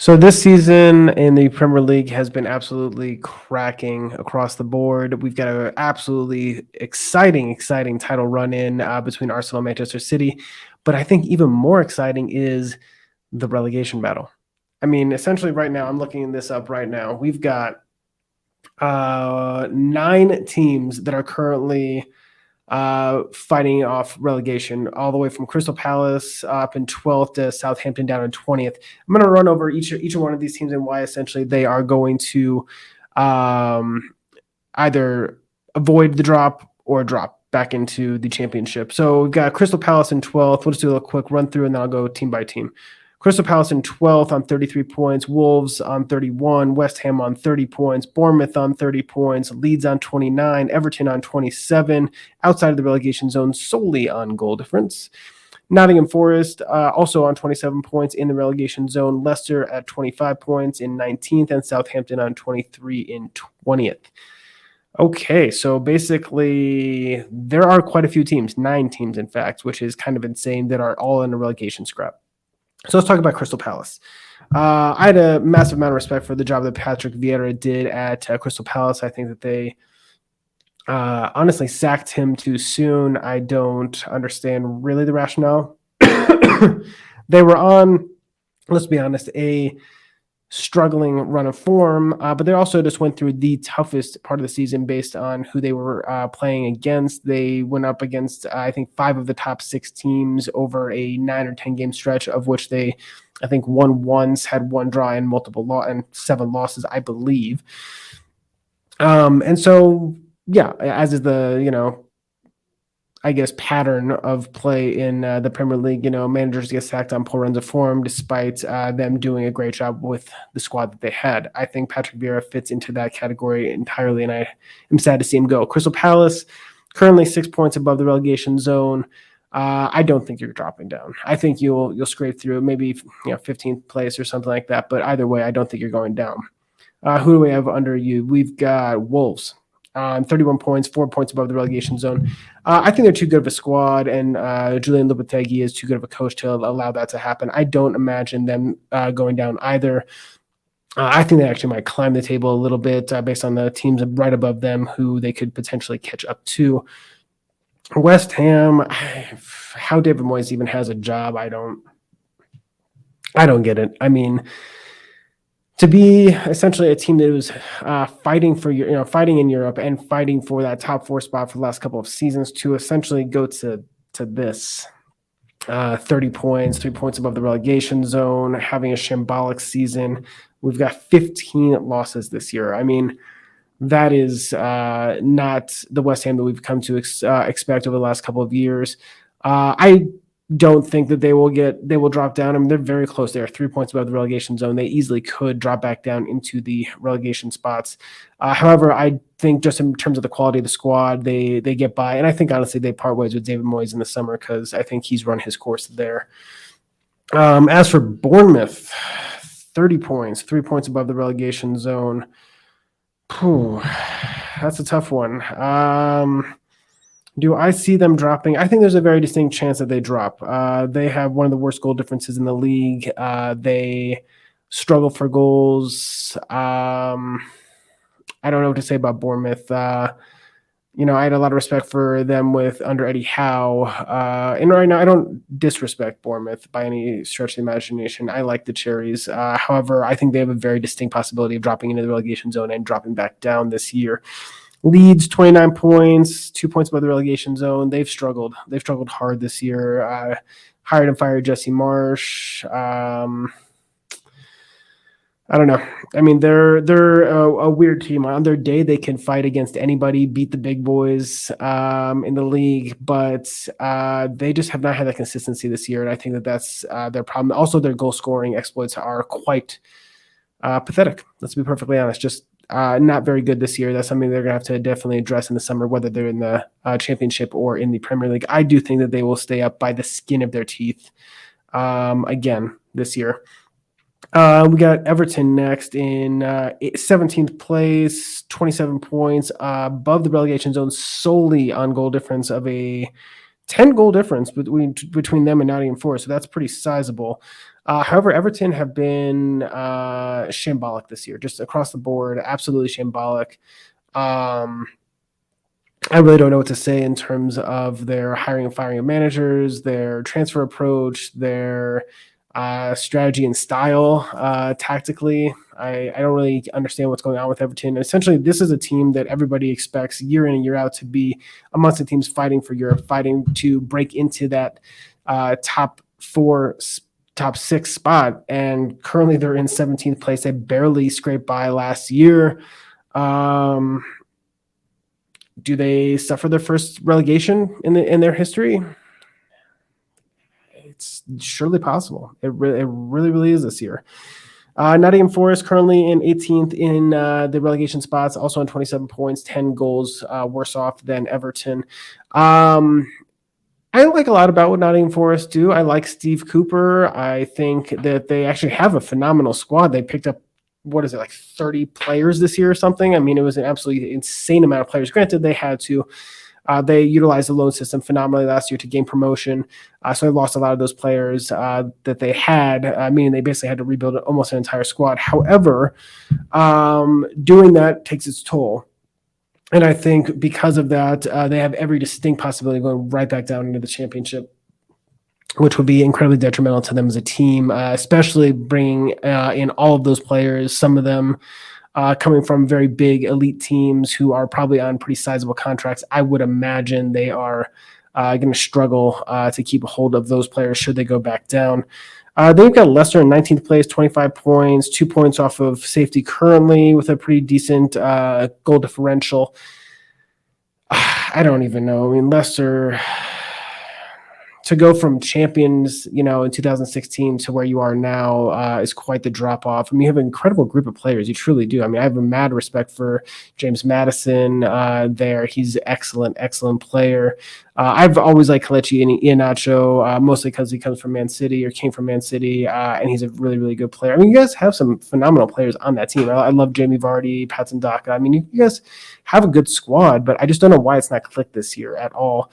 So this season in the Premier League has been absolutely cracking across the board. We've got an absolutely exciting title run in between Arsenal and Manchester City. But I think even more exciting is the relegation battle. I mean, essentially right now, I'm looking this up right now. We've got 9 teams that are currently fighting off relegation, all the way from Crystal Palace up in 12th to Southampton down in 20th. I'm going to run over each one of these teams and why essentially they are going to either avoid the drop or drop back into the championship. So we've got Crystal Palace in 12th. We'll just do a quick run through and then I'll go team by team. Crystal Palace in 12th on 33 points, Wolves on 31, West Ham on 30 points, Bournemouth on 30 points, Leeds on 29, Everton on 27, outside of the relegation zone solely on goal difference. Nottingham Forest also on 27 points in the relegation zone, Leicester at 25 points in 19th, and Southampton on 23 in 20th. Okay, so basically there are quite a few teams, 9 teams in fact, which is kind of insane, that are all in a relegation scrap. So let's talk about Crystal Palace. I had a massive amount of respect for the job that Patrick Vieira did at Crystal Palace. I think that they honestly sacked him too soon. I don't understand really the rationale. They were on, let's be honest, a struggling run of form, but they also just went through the toughest part of the season based on who they were playing against. They went up against, I think, 5 of the top 6 teams over a 9 or 10 game stretch, of which they, I think, won once, had 1 draw, and 7 losses, I believe. And so, yeah, as is the, I guess, pattern of play in the Premier League, managers get sacked on poor runs of form despite them doing a great job with the squad that they had. I think Patrick Vieira fits into that category entirely, and I am sad to see him go. Crystal Palace, currently 6 points above the relegation zone. I don't think you're dropping down. I think you'll scrape through maybe 15th place or something like that, but either way, I don't think you're going down. Who do we have under you? We've got Wolves. 31 points, 4 points above the relegation zone. I think they're too good of a squad, and Julian Lopetegui is too good of a coach to allow that to happen. I don't imagine them going down either. I think they actually might climb the table a little bit based on the teams right above them who they could potentially catch up to. West Ham, how David Moyes even has a job, I don't get it. I mean, to be essentially a team that was fighting in Europe and fighting for that top 4 spot for the last couple of seasons, to essentially go to this 30 points, 3 points above the relegation zone, having a shambolic season. We've got 15 losses this year. I mean, that is not the West Ham that we've come to expect over the last couple of years. I don't think that they will drop down. I mean, they're very close. They are 3 points above the relegation zone. They easily could drop back down into the relegation spots. However, I think just in terms of the quality of the squad, they get by. And I think, honestly, they part ways with David Moyes in the summer because I think he's run his course there. As for Bournemouth, 30 points, 3 points above the relegation zone. That's a tough one. Do I see them dropping? I think there's a very distinct chance that they drop. They have one of the worst goal differences in the league. They struggle for goals. I don't know what to say about Bournemouth. I had a lot of respect for them under Eddie Howe. And right now, I don't disrespect Bournemouth by any stretch of the imagination. I like the Cherries. However, I think they have a very distinct possibility of dropping into the relegation zone and dropping back down this year. Leeds, 29 points, 2 points above the relegation zone. They've struggled. They've struggled hard this year. Hired and fired Jesse Marsh. I don't know. I mean, they're a weird team. On their day, they can fight against anybody, beat the big boys in the league, but they just have not had that consistency this year, and I think that that's their problem. Also, their goal scoring exploits are quite pathetic. Let's be perfectly honest. Just not very good this year. That's something they're going to have to definitely address in the summer, whether they're in the championship or in the Premier League. I do think that they will stay up by the skin of their teeth again this year. We got Everton next in 17th place, 27 points, above the relegation zone solely on goal difference of a 10-goal difference between them and Nottingham Forest. So that's pretty sizable. However, Everton have been shambolic this year, just across the board, absolutely shambolic. Um, I really don't know what to say in terms of their hiring and firing of managers, their transfer approach, their strategy and style tactically. I don't really understand what's going on with Everton. Essentially, this is a team that everybody expects year in and year out to be amongst the teams fighting for Europe, fighting to break into that top four, top six spot. And currently they're in 17th place. They barely scraped by last year. Do they suffer their first relegation in their history? It's surely possible. It really is this year. Nottingham Forest currently in 18th in the relegation spots, also on 27 points, 10 goals worse off than Everton. I like a lot about what Nottingham Forest do. I like Steve Cooper. I think that they actually have a phenomenal squad. They picked up, what is it, like 30 players this year or something? I mean, it was an absolutely insane amount of players. Granted, they had to. They utilized the loan system phenomenally last year to gain promotion. So they lost a lot of those players that they had, meaning they basically had to rebuild almost an entire squad. However, doing that takes its toll. And I think because of that, they have every distinct possibility of going right back down into the championship, which would be incredibly detrimental to them as a team, especially bringing in all of those players, some of them coming from very big elite teams who are probably on pretty sizable contracts. I would imagine they are going to struggle to keep a hold of those players should they go back down. They've got Leicester in 19th place, 25 points, 2 points off of safety currently with a pretty decent goal differential. I don't even know. I mean, Leicester, to go from champions, in 2016 to where you are now is quite the drop off. I mean, you have an incredible group of players. You truly do. I mean, I have a mad respect for James Maddison there. He's an excellent player. I've always liked Kelechi Iheanacho, mostly because he comes from Man City or came from Man City, and he's a really good player. I mean, you guys have some phenomenal players on that team. I love Jamie Vardy, Patson Daka. I mean, you guys have a good squad, but I just don't know why it's not clicked this year at all.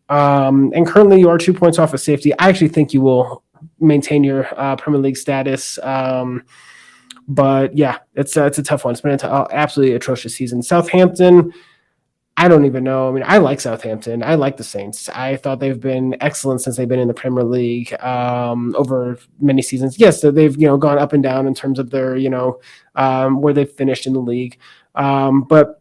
And currently you are 2 points off of safety. I actually think you will maintain your Premier League status. But yeah, it's a tough one. It's been an absolutely atrocious season. Southampton, I don't even know. I mean, I like Southampton. I like the Saints. I thought they've been excellent since they've been in the Premier League over many seasons. Yes, so they've gone up and down in terms of their where they've finished in the league. But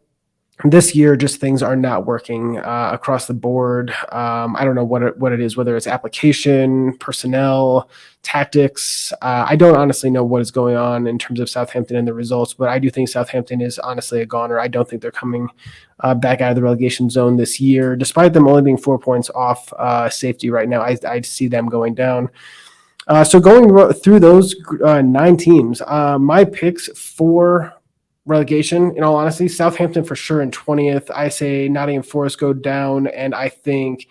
this year, just things are not working across the board. I don't know what it is, whether it's application, personnel, tactics. I don't honestly know what is going on in terms of Southampton and the results, but I do think Southampton is honestly a goner. I don't think they're coming back out of the relegation zone this year, despite them only being 4 points off safety right now. I see them going down. So going through those 9 teams, my picks for relegation, in all honesty, Southampton for sure in 20th. I say Nottingham Forest go down, and I think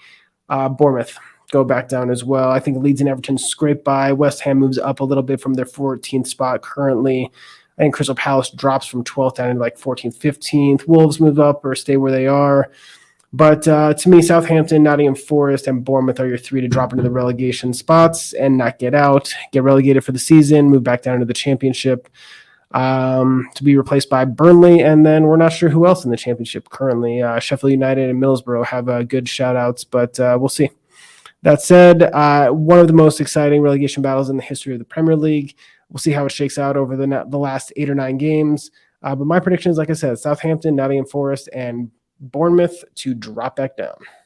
Bournemouth go back down as well. I think Leeds and Everton scrape by. West Ham moves up a little bit from their 14th spot currently. I think Crystal Palace drops from 12th down to like 14th, 15th. Wolves move up or stay where they are. But to me, Southampton, Nottingham Forest, and Bournemouth are your 3 to drop into the relegation spots and not get out, get relegated for the season, move back down into the championship. To be replaced by Burnley, and then we're not sure who else in the championship currently. Sheffield United and Middlesbrough have good shout-outs, but we'll see. That said, one of the most exciting relegation battles in the history of the Premier League. We'll see how it shakes out over the last 8 or 9 games. But my predictions, like I said, Southampton, Nottingham Forest, and Bournemouth to drop back down.